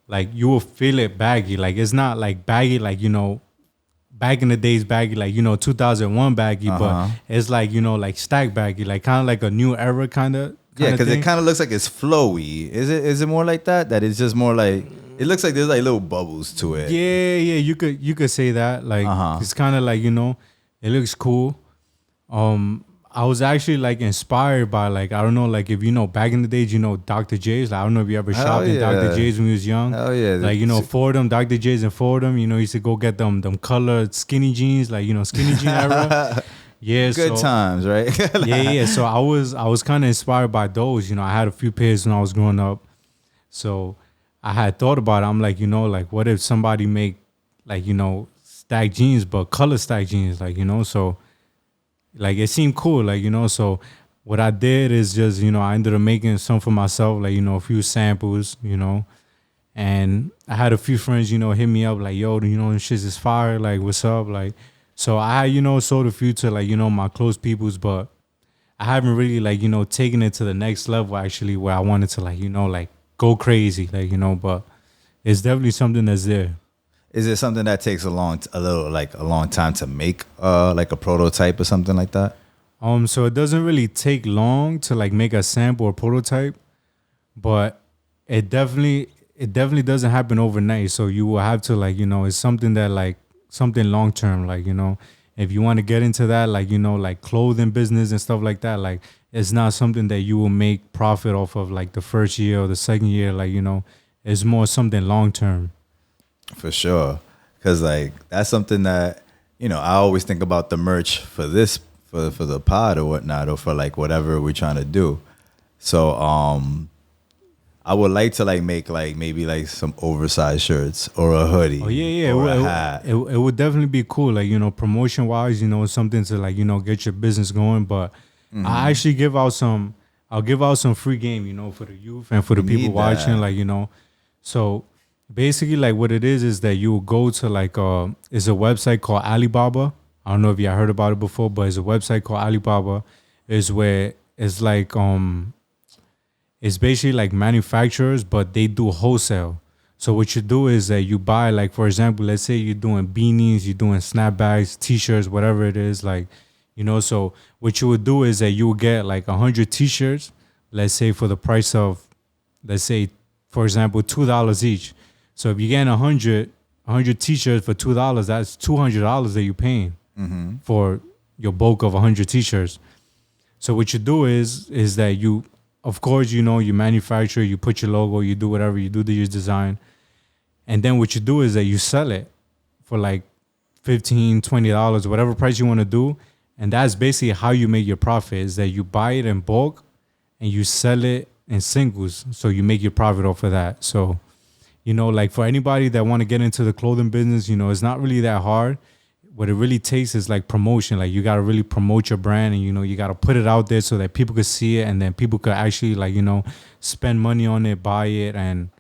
Speaker 1: like you will feel it baggy. Like it's not like baggy, like, you know, back in the days baggy, like, you know, 2001 baggy, but it's like, you know, like stack baggy, like kind of like a new era kind of.
Speaker 2: Yeah, because it kind of looks like it's flowy. Is it more like that? That it's just more like, it looks like there's like little bubbles to it.
Speaker 1: Yeah, you could say that. Like it's kind of like, you know, it looks cool. I was actually like inspired by, like, I don't know, like if you know back in the days, you know, Dr. J's. Like, I don't know if you ever shopped in Dr. J's when you was young.
Speaker 2: Hell yeah.
Speaker 1: Like, you know, Fordham, Dr. J's and Fordham, you know, used to go get them colored skinny jeans, like, you know, skinny jean era. Yeah,
Speaker 2: Good times, right?
Speaker 1: yeah. So I was kind of inspired by those. You know, I had a few pairs when I was growing up. So I had thought about it. I'm like, you know, like what if somebody make like, you know, stack jeans, but color stack jeans, like, you know, so like it seemed cool, like, you know. So what I did is just, you know, I ended up making some for myself, like, you know, a few samples, you know. And I had a few friends, you know, hit me up like, yo, you know, this shit is fire, like, what's up? Like, so I, you know, sold a few to like, you know, my close peoples, but I haven't really like, you know, taken it to the next level actually, where I wanted to like, you know, like go crazy, like, you know, but it's definitely something that's there.
Speaker 2: Is it something that takes a long time to make like a prototype or something like that?
Speaker 1: So it doesn't really take long to like make a sample or prototype, but it definitely doesn't happen overnight. So you will have to like, you know, it's something that like something long term, like, you know, if you want to get into that, like, you know, like clothing business and stuff like that, like it's not something that you will make profit off of like the first year or the second year, like, you know, it's more something long term.
Speaker 2: For sure. Because like that's something that, you know, I always think about the merch for this, for the pod or whatnot, or for like whatever we're trying to do. So I would like to like make like maybe like some oversized shirts or a hoodie.
Speaker 1: Oh yeah.
Speaker 2: Or a hat.
Speaker 1: It would definitely be cool, like, you know, promotion wise, you know, something to like, you know, get your business going. But I actually I'll give out some free game, you know, for the youth and for the people watching, like, you know. So basically, like what it is that you will go to like it's a website called Alibaba. I don't know if you heard about it before, but it's a website called Alibaba. Is where it's like it's basically like manufacturers, but they do wholesale. So what you do is that you buy, like, for example, let's say you're doing beanies, you're doing snapbacks, t-shirts, whatever it is, like, you know. So what you would do is that you would get like 100 t-shirts, let's say for the price of, let's say, for example, $2 each. So if you're getting 100 t-shirts for $2, that's $200 that you're paying for your bulk of 100 t-shirts. So what you do is that you, of course, you know, you manufacture, you put your logo, you do whatever, you do your design. And then what you do is that you sell it for like $15, $20, whatever price you want to do. And that's basically how you make your profit, is that you buy it in bulk and you sell it in singles. So you make your profit off of that. So, like for anybody that want to get into the clothing business, it's not really that hard. What it really takes is like promotion. Like you got to really promote your brand, and, you got to put it out there so that people could see it, and then people could actually like, spend money on it, buy it, and,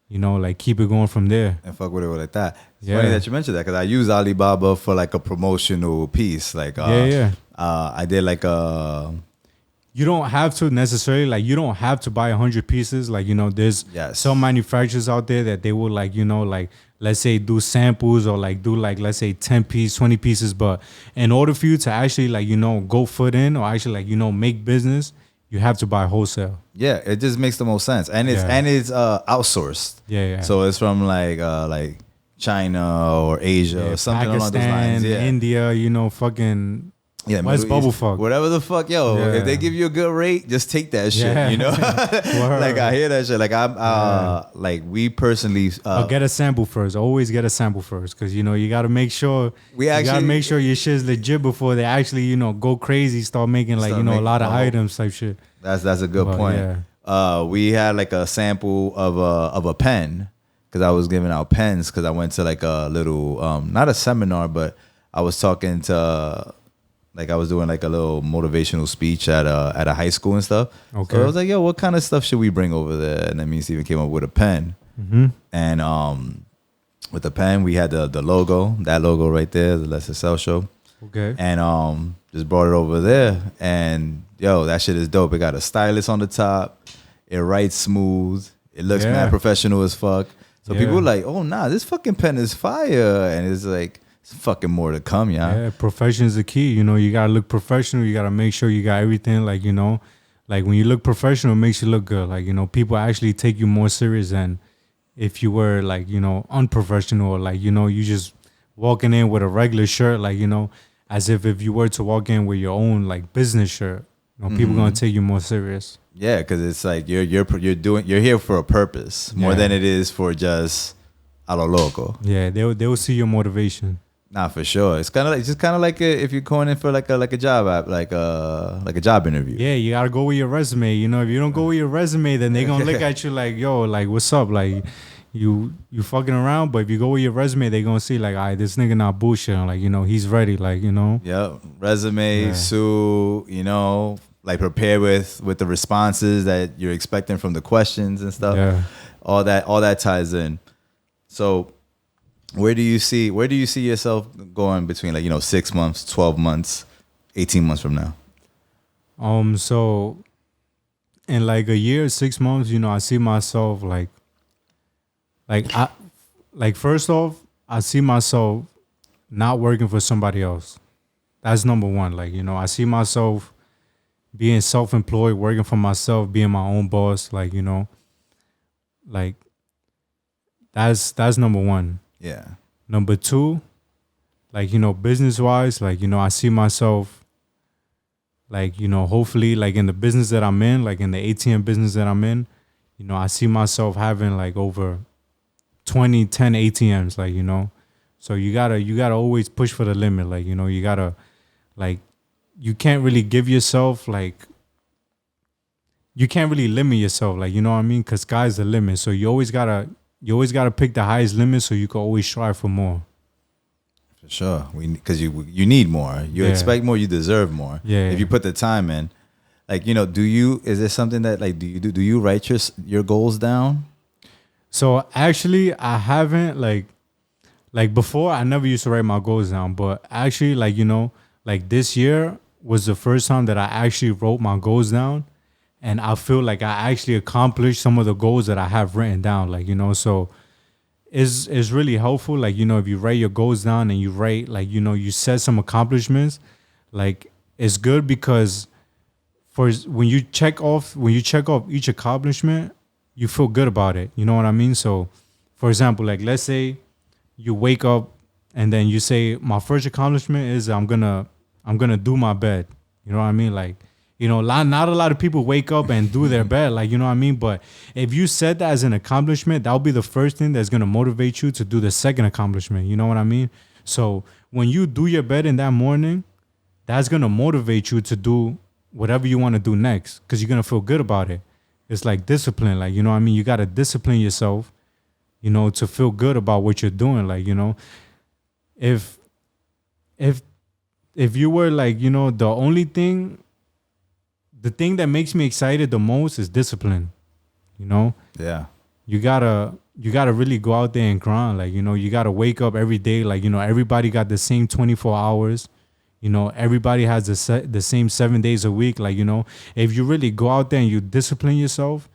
Speaker 1: like keep it going from there.
Speaker 2: And fuck with it like that. It's funny that you mentioned that, because I use Alibaba for like a promotional piece. Like, I did like a...
Speaker 1: You don't have to necessarily, like, you don't have to buy 100 pieces. Like, there's some manufacturers out there that they will like, like, let's say do samples, or like do like, let's say 10 pieces, 20 pieces. But in order for you to actually like, go foot in, or actually like, make business, you have to buy wholesale.
Speaker 2: Yeah, it just makes the most sense. And it's outsourced.
Speaker 1: Yeah.
Speaker 2: So it's from like China or Asia or something along those lines. Yeah.
Speaker 1: India, fucking... Yeah, what's bubble fuck?
Speaker 2: Whatever the fuck, if they give you a good rate, just take that shit, Like I hear that shit. Like like we personally
Speaker 1: get a sample first. Always get a sample first, because you gotta make sure gotta make sure your shit's legit before they actually go crazy, start making like a lot of items type shit.
Speaker 2: That's a good point. Yeah. We had like a sample of a pen, because I was giving out pens, because I went to like a little not a seminar, but I was talking to. Like I was doing like a little motivational speech at a high school and stuff. Okay. So I was like, yo, what kind of stuff should we bring over there? And then me and Steven came up with a pen. Mm-hmm. And with the pen, we had the logo, that logo right there, the Let's Sell show. Okay. And just brought it over there. And yo, that shit is dope. It got a stylus on the top. It writes smooth. It looks mad professional as fuck. So people were like, oh, nah, this fucking pen is fire. And it's like, it's fucking more to come,
Speaker 1: yeah. Profession is the key. You gotta look professional. You gotta make sure you got everything. Like like when you look professional, it makes you look good. Like people actually take you more serious than if you were like unprofessional, or like you just walking in with a regular shirt, like as if you were to walk in with your own like business shirt. People gonna take you more serious. Yeah,
Speaker 2: because it's like you're here for a purpose more than it is for just a lo loco.
Speaker 1: Yeah, they will see your motivation.
Speaker 2: Nah, for sure. It's kind of like if you're going in for like a job app, like a job interview.
Speaker 1: Yeah, you gotta go with your resume. If you don't go with your resume, then they gonna look at you like, yo, like what's up? Like you fucking around. But if you go with your resume, they gonna see like, all right, this nigga not bullshitting. Like he's ready. Like
Speaker 2: Yeah, resume, suit. Like prepare with the responses that you're expecting from the questions and stuff. Yeah. All that ties in. So. Where do you see yourself going between like 6 months, 12 months, 18 months from now?
Speaker 1: So in like a year, 6 months, I see myself first off, I see myself not working for somebody else. That's number one. Like, I see myself being self-employed, working for myself, being my own boss. Like, like that's number one.
Speaker 2: Yeah.
Speaker 1: Number two, like, business wise, like, I see myself like, hopefully like in the business that I'm in, like in the ATM business that I'm in, I see myself having like over 10 ATMs, like, so you gotta always push for the limit. Like, you gotta like, you can't really give yourself like, you can't really limit yourself. Like, you know what I mean? 'Cause sky's the limit. So you always gotta pick the highest limit, so you can always strive for more.
Speaker 2: For sure, because you need more. You expect more. You deserve more.
Speaker 1: Yeah.
Speaker 2: If you put the time in, like is there something that like do you write your goals down?
Speaker 1: So actually, I haven't like before. I never used to write my goals down, but actually, like like this year was the first time that I actually wrote my goals down. And I feel like I actually accomplished some of the goals that I have written down, like, so it's really helpful. Like, if you write your goals down and you write, like, you set some accomplishments, like, it's good because when you check off each accomplishment, you feel good about it. You know what I mean? So, for example, like, let's say you wake up and then you say, my first accomplishment is I'm gonna do my bed. You know what I mean? Like, You know, not a lot of people wake up and do their bed, like, you know what I mean? But if you set that as an accomplishment, that'll be the first thing that's going to motivate you to do the second accomplishment. You know what I mean? So when you do your bed in that morning, that's going to motivate you to do whatever you want to do next because you're going to feel good about it. It's like discipline. Like, you know what I mean? You got to discipline yourself, you know, to feel good about what you're doing. Like, you know, if you were like, you know, the thing that makes me excited the most is discipline, you know?
Speaker 2: Yeah.
Speaker 1: You gotta really go out there and grind. Like, you know, you gotta wake up every day. Like, you know, everybody got the same 24 hours. You know, everybody has the same 7 days a week. Like, you know, if you really go out there and you discipline yourself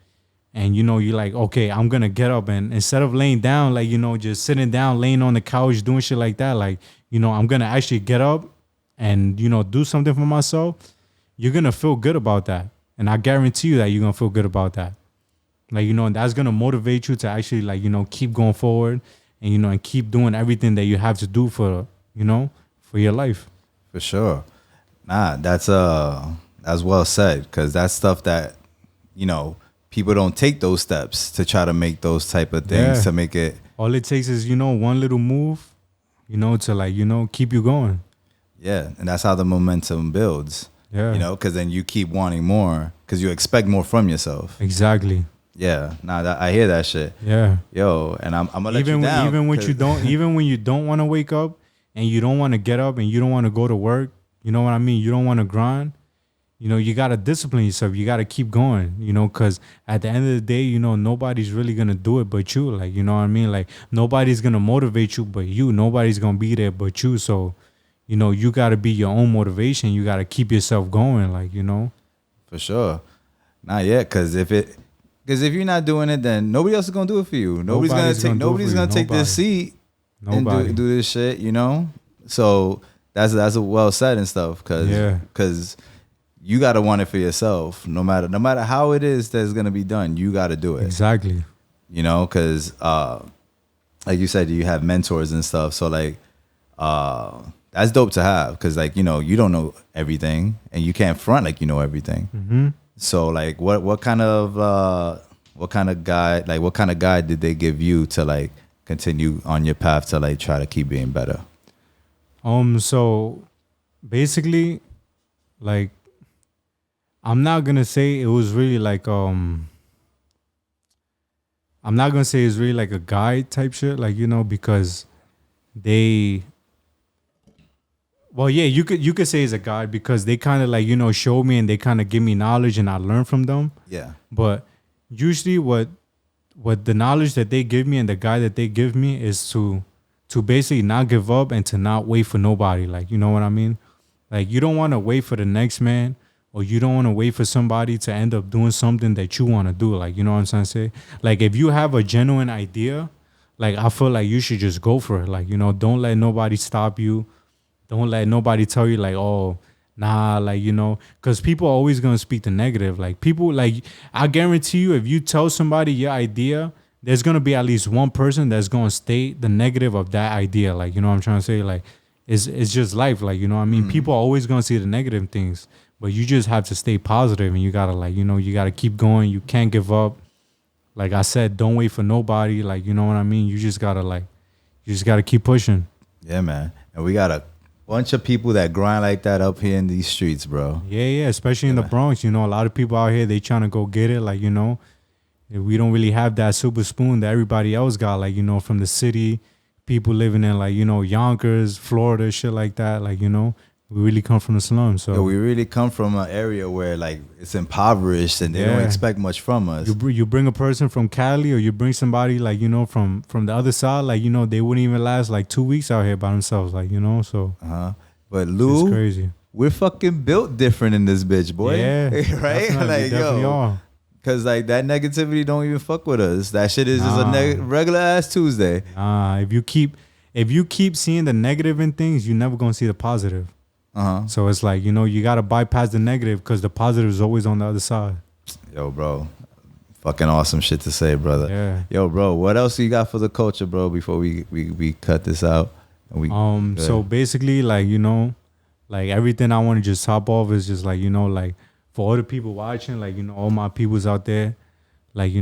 Speaker 1: and, you know, you're like, okay, I'm gonna get up, and instead of laying down, like, you know, just sitting down, laying on the couch, doing shit like that, like, you know, I'm gonna actually get up and, you know, do something for myself. You're going to feel good about that. And I guarantee you that you're going to feel good about that. Like, you know, and that's going to motivate you to actually, like, you know, keep going forward and, you know, and keep doing everything that you have to do for, you know, for your life.
Speaker 2: For sure. Nah, that's well said, because that's stuff that, you know, people don't take those steps to try to make those type of things to make it.
Speaker 1: All it takes is, you know, one little move, you know, to, like, you know, keep you going.
Speaker 2: Yeah. And that's how the momentum builds.
Speaker 1: Yeah.
Speaker 2: You know, because then you keep wanting more because you expect more from yourself.
Speaker 1: Exactly.
Speaker 2: Yeah. Nah, I hear that shit.
Speaker 1: Yeah.
Speaker 2: Yo, and I'm gonna let you down.
Speaker 1: Even when you don't want to wake up and you don't want to get up and you don't want to go to work, you know what I mean? You don't want to grind. You know, you gotta discipline yourself. You gotta keep going. You know, because at the end of the day, you know, nobody's really gonna do it but you. Like, you know what I mean? Like, nobody's gonna motivate you but you. Nobody's gonna be there but you. So, you know, you got to be your own motivation. You got to keep yourself going, like, you know.
Speaker 2: For sure. Not yet, because if you're not doing it, then nobody else is gonna do it for you. Nobody's gonna take this seat and do this shit, you know. So that's a well said and stuff, because you got to want it for yourself. No matter how it is that's gonna be done, you got to do it.
Speaker 1: Exactly.
Speaker 2: You know, because like you said, you have mentors and stuff. So like, that's dope to have, because, like, you know, you don't know everything and you can't front like you know everything.
Speaker 1: Mm-hmm.
Speaker 2: So like, what kind of guide did they give you to, like, continue on your path to, like, try to keep being better?
Speaker 1: So basically, like, I'm not gonna say it was really like I'm not gonna say it's really like a guide type shit, like, you know, because well, yeah, you could say it's a guide because they kind of, like, you know, show me and they kind of give me knowledge and I learn from them.
Speaker 2: Yeah.
Speaker 1: But usually what the knowledge that they give me and the guide that they give me is to basically not give up and to not wait for nobody. Like, you know what I mean? Like, you don't want to wait for the next man, or you don't want to wait for somebody to end up doing something that you want to do. Like, you know what I'm trying to say? Like, if you have a genuine idea, like, I feel like you should just go for it. Like, you know, don't let nobody stop you. Don't let nobody tell you, like, oh, nah, like, you know, because people are always going to speak the negative. Like, people, like, I guarantee you, if you tell somebody your idea, there's going to be at least one person that's going to state the negative of that idea. Like, you know what I'm trying to say? Like, it's just life. Like, you know what I mean? Mm-hmm. People are always going to see the negative things, but you just have to stay positive and you got to, like, you know, you got to keep going. You can't give up. Like I said, don't wait for nobody. Like, you know what I mean? You just got to keep pushing.
Speaker 2: Yeah, man. And we got a bunch of people that grind like that up here in these streets, bro.
Speaker 1: Yeah, especially in the Bronx. You know, a lot of people out here, they trying to go get it. Like, you know, we don't really have that super spoon that everybody else got. Like, you know, from the city, people living in, like, you know, Yonkers, Florida, shit like that. Like, you know, we really come from the slums. So
Speaker 2: we really come from an area where, like, it's impoverished and they don't expect much from us.
Speaker 1: You bring a person from Cali, or you bring somebody, like, you know, from the other side, like, you know, they wouldn't even last like 2 weeks out here by themselves, like, you know. So
Speaker 2: but Lou,
Speaker 1: it's crazy.
Speaker 2: We're fucking built different in this bitch, boy.
Speaker 1: Yeah,
Speaker 2: right? Like, yo, because, like, that negativity don't even fuck with us. That shit is just a regular ass Tuesday.
Speaker 1: If you keep seeing the negative in things, you're never gonna see the positive. So it's like, you know, you got to bypass the negative because the positive is always on the other side. Yo,
Speaker 2: bro. Fucking awesome shit to say, brother.
Speaker 1: Yeah.
Speaker 2: Yo, bro, what else you got for the culture, bro, before we cut this out?
Speaker 1: So basically, like, you know, like, everything I want to just top off is just, like, you know, like, for all the people watching, like, all my peoples out there, like,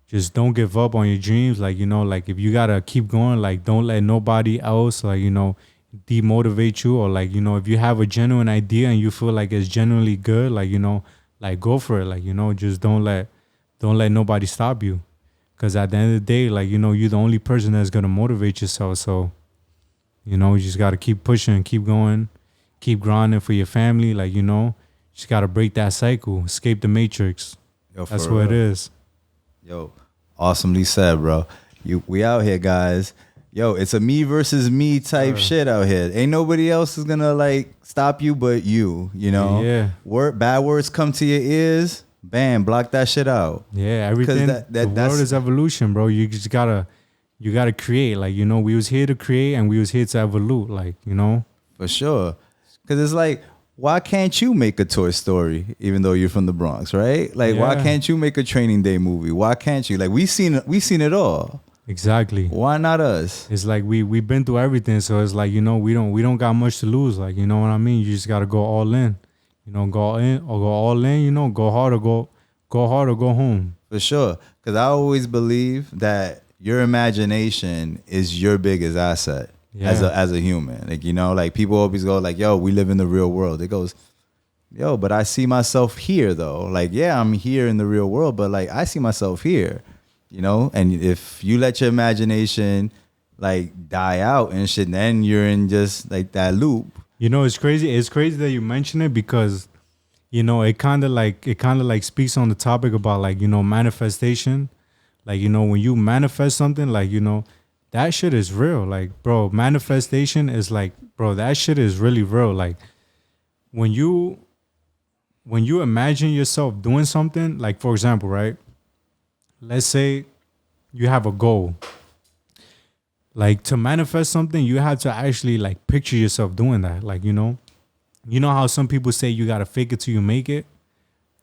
Speaker 1: just don't give up on your dreams. Like, like if you gotta keep going, like don't let nobody else, like, demotivate you, or like, if you have a genuine idea and you feel like it's genuinely good, like, like go for it. Like, just don't let nobody stop you. Cause at the end of the day, like, you're the only person that's gonna motivate yourself. So, you just gotta keep pushing, keep going, keep grinding for your family. Like, just gotta break that cycle, escape the matrix.
Speaker 2: Yo,
Speaker 1: That's
Speaker 2: for
Speaker 1: what it
Speaker 2: real.
Speaker 1: is.
Speaker 2: Yo, awesomely said, bro. We out here, guys. Yo, it's a me versus me type shit out here. Ain't nobody else is gonna like stop you but you.
Speaker 1: Yeah.
Speaker 2: Bad words come to your ears. Bam, block that shit out.
Speaker 1: Yeah, everything.
Speaker 2: That-
Speaker 1: The
Speaker 2: that's-
Speaker 1: world is evolution, bro. You just gotta create. Like, we was here to create and we was here to evolve. Like,
Speaker 2: For sure. Cause it's like, why can't you make a Toy Story even though you're from the Bronx, right? Like, why
Speaker 1: Yeah.
Speaker 2: can't you make a Training Day movie? Why can't you? Like, we seen it all.
Speaker 1: Exactly.
Speaker 2: Why not us?
Speaker 1: It's like we've been through everything, so it's like, we don't got much to lose. Like, you know what I mean? You just gotta go all in. Go all in or go all in. Go hard or go hard or go home.
Speaker 2: For sure. Because I always believe that your imagination is your biggest asset as a human. Like, like people always go like, yo, we live in the real world. It goes, yo, but I see myself here though. Like, yeah, I'm here in the real world, but like I see myself here, and if you let your imagination like die out and shit, then you're in just like that loop.
Speaker 1: It's crazy. It's crazy that you mention it because, it kind of like speaks on the topic about like, manifestation. Like, when you manifest something, like, that shit is real. Like, bro, manifestation is like, bro, that shit is really real. Like, when you imagine yourself doing something, like, for example, right? Let's say you have a goal. Like, to manifest something, you have to actually like picture yourself doing that. Like, you know how some people say you gotta fake it till you make it?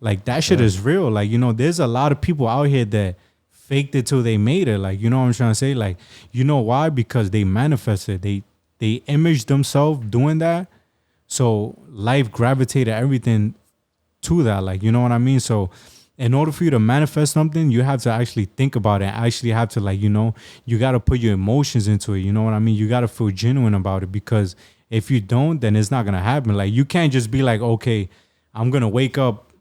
Speaker 1: Like, that shit is real. Like, there's a lot of people out here that faked it till they made it. Like, you know what I'm trying to say? Like, why? Because they manifested. They imaged themselves doing that. So life gravitated everything to that. Like, you know what I mean? So in order for you to manifest something, you have to actually think about it. Actually have to, like, you got to put your emotions into it. You know what I mean? You got to feel genuine about it, because if you don't, then it's not going to happen. Like, you can't just be like, okay, I'm going to wake up,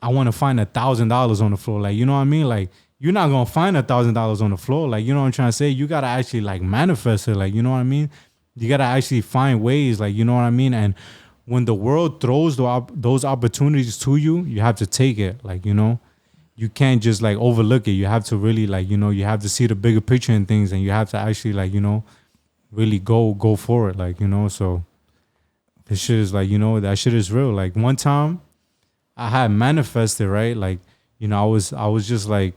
Speaker 1: I want to find $1,000 on the floor. Like, you know what I mean? Like, you're not going to find $1,000 on the floor. Like, you know what I'm trying to say? You got to actually like manifest it. Like, you know what I mean? You got to actually find ways, like, you know what I mean? And when the world throws those opportunities to you, you have to take it. Like, you can't just like overlook it. You have to really like, you have to see the bigger picture in things, and you have to actually like, really go for it. Like, so this shit is like, that shit is real. Like, one time I had manifested, right? Like, I was just like,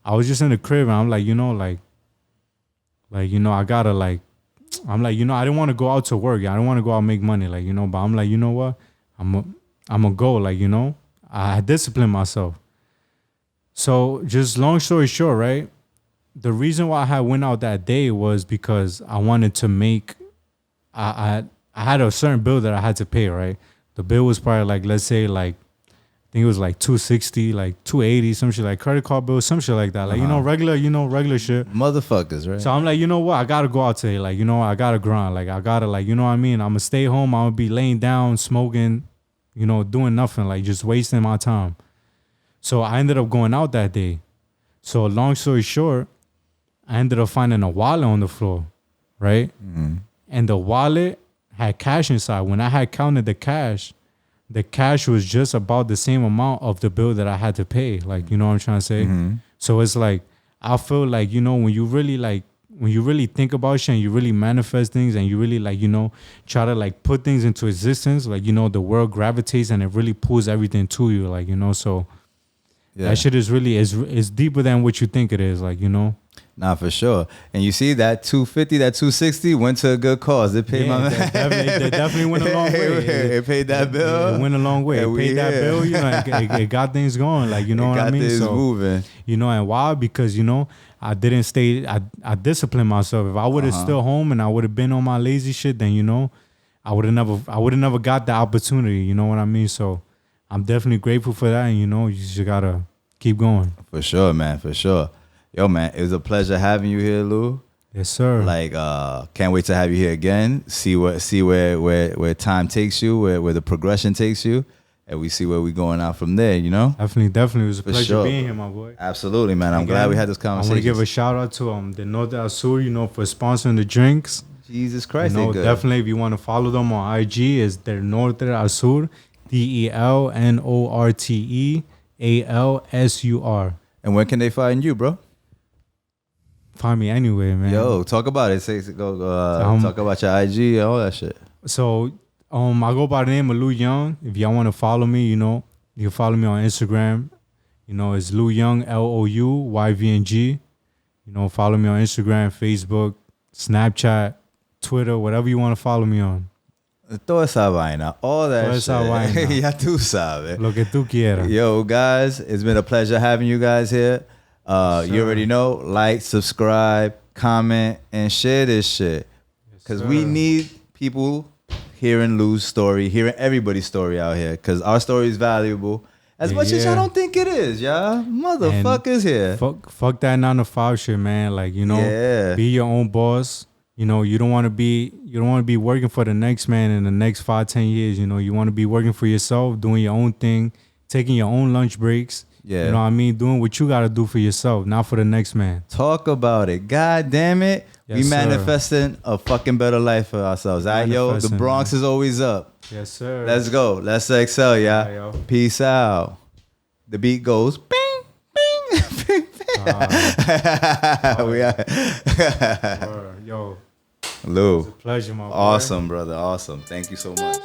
Speaker 1: I was just in the crib, and I'm like, I gotta like, I'm like, I didn't want to go out to work. I don't want to go out and make money. Like, but I'm like, you know what? I'm gonna go. Like, I discipline myself. So just long story short, right? The reason why I had went out that day was because I wanted to make, I had a certain bill that I had to pay, right? The bill was probably like, let's say like, I think it was like $260, like $280, some shit, like credit card bill, some shit like that. Like, regular shit.
Speaker 2: Motherfuckers, right?
Speaker 1: So I'm like, you know what? I gotta go out today. Like, I gotta grind. Like, I gotta, like, you know what I mean? I'm gonna stay home. I'm gonna be laying down, smoking, doing nothing, like just wasting my time. So I ended up going out that day. So long story short, I ended up finding a wallet on the floor, right? Mm-hmm. And the wallet had cash inside. When I had counted the cash was just about the same amount of the bill that I had to pay. Like, you know what I'm trying to say? Mm-hmm. So it's like, I feel like, when you really think about shit and you really manifest things and you really like, try to like put things into existence, like, the world gravitates and it really pulls everything to you. Like, so that shit is really, is deeper than what you think it is. Like,
Speaker 2: Nah, for sure. And you see that 250, that 260 went to a good cause. It paid my man.
Speaker 1: They definitely went a long way.
Speaker 2: It paid that bill.
Speaker 1: It went a long way. It paid that bill. It got things going. Like, you know what I mean?
Speaker 2: It got things moving.
Speaker 1: And why? Because, I didn't stay. I disciplined myself. If I would have still home and I would have been on my lazy shit, then I would have never got the opportunity. You know what I mean? So I'm definitely grateful for that. And, you just gotta keep going.
Speaker 2: For sure, man. For sure. Yo, man, it was a pleasure having you here, Lou.
Speaker 1: Yes, sir.
Speaker 2: Like, can't wait to have you here again. See where time takes you, where the progression takes you, and we see where we going out from there.
Speaker 1: Definitely. It was a pleasure
Speaker 2: sure.
Speaker 1: being here, my boy.
Speaker 2: Absolutely, man. I'm glad we had this conversation.
Speaker 1: I want to give a shout out to the Norte del Sur, for sponsoring the drinks.
Speaker 2: Jesus Christ, they good.
Speaker 1: Definitely, if you want to follow them on IG, is their Norte del Sur, DELNORTEALSUR.
Speaker 2: And where can they find you, bro?
Speaker 1: Find me anywhere, man.
Speaker 2: Yo, talk about it. Talk about your IG and all that shit.
Speaker 1: So, I go by the name of Lou Yvng. If y'all want to follow me, you can follow me on Instagram. It's Lou Yvng, LOUYVNG. Follow me on Instagram, Facebook, Snapchat, Twitter, whatever you want to follow me on.
Speaker 2: Toda esa vaina, all that
Speaker 1: Toda
Speaker 2: shit.
Speaker 1: esa vaina.
Speaker 2: Ya tú sabes.
Speaker 1: Lo que tú quieras.
Speaker 2: Yo, guys, it's been a pleasure having you guys here. You already know, like, subscribe, comment, and share this shit. Because we need people hearing Lou's story, hearing everybody's story out here. Because our story is valuable. As much as y'all don't think it is, y'all. Motherfuckers here.
Speaker 1: Fuck that 9 to 5 shit, man. Like, be your own boss. You don't want to be working for the next man in the next 5-10 years. You want to be working for yourself, doing your own thing, taking your own lunch breaks.
Speaker 2: Yeah.
Speaker 1: You know what I mean? Doing what you got to do for yourself, not for the next man.
Speaker 2: Talk about it. God damn it.
Speaker 1: Yes,
Speaker 2: we
Speaker 1: sir.
Speaker 2: manifesting a fucking better life for ourselves. All right, yo, the Bronx is always up.
Speaker 1: Yes, sir.
Speaker 2: Let's go. Let's excel, y'all.
Speaker 1: Yo.
Speaker 2: Peace out. The beat goes bing, bing, bing, bing. We are.
Speaker 1: Yo.
Speaker 2: Lou.
Speaker 1: It's a pleasure, my boy.
Speaker 2: Awesome, brother. Awesome. Thank you so much.